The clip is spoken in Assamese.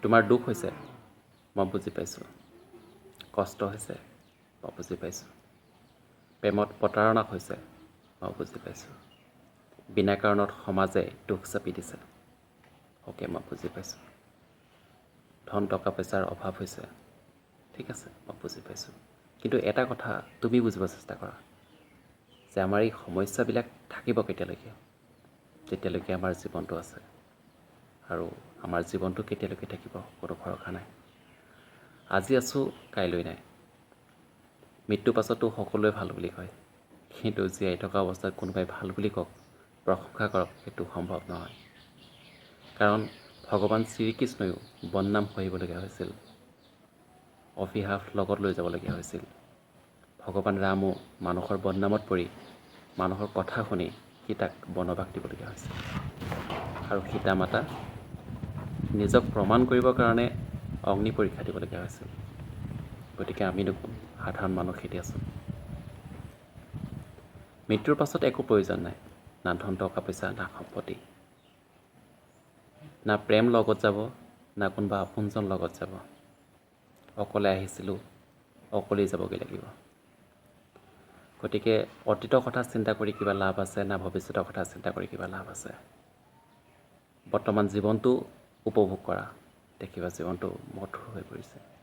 তোমাৰ দুখ হৈছে, মই বুজি পাইছোঁ। কষ্ট হৈছে, মই বুজি পাইছোঁ। প্ৰেমত প্ৰতাৰণা হৈছে, মই বুজি পাইছোঁ। বিনা কাৰণত সমাজে দুখ চাপি দিছে, অ'কে, মই বুজি পাইছোঁ। ধন টকা পইচাৰ অভাৱ হৈছে, ঠিক আছে, মই বুজি পাইছোঁ। কিন্তু এটা কথা তুমি বুজিব চেষ্টা কৰা যে আমাৰ এই সমস্যাবিলাক থাকিব কেতিয়ালৈকে, যেতিয়ালৈকে আমাৰ জীৱনটো আছে। আৰু আমাৰ জীৱনটো কেতিয়ালৈকে থাকিব কোনো ভৰসা নাই। আজি আছোঁ, কাইলৈ নাই। মৃত্যুৰ পাছতো সকলোৱে ভাল বুলি কয়, কিন্তু জীয়াই থকা অৱস্থাত কোনোবাই ভাল বুলি কওক, প্ৰশংসা কৰক, সেইটো সম্ভৱ নহয়। কাৰণ ভগৱান শ্ৰীকৃষ্ণয়ো বদনাম সহিবলগীয়া হৈছিল, অভিশাপ লগত লৈ যাবলগীয়া হৈছিল। ভগৱান ৰামো মানুহৰ বদনামত পৰি, মানুহৰ কথা শুনি সীতাক বনবাস দিবলগীয়া হৈছিল। আৰু সীতা মাতা নিজক প্ৰমাণ কৰিবৰ কাৰণে অগ্নি পৰীক্ষা দিবলগীয়া হৈছিল। গতিকে আমিনো কোন, সাধাৰণ মানুহ খেদি আছোঁ। মৃত্যুৰ পাছত একো প্ৰয়োজন নাই, না ধন টকা পইচা, না সম্পত্তি, না প্ৰেম লগত যাব, না কোনোবা আপোনজন লগত যাব। অকলে আহিছিলোঁ, অকলেই যাবগৈ লাগিব। গতিকে অতীতৰ কথা চিন্তা কৰি কিবা লাভ আছে, না ভৱিষ্যতৰ কথা চিন্তা কৰি কিবা লাভ আছে। বৰ্তমান জীৱনটো উপভোগ কৰা, দেখিবা জীৱনটো মধুৰ হৈ পৰিছে।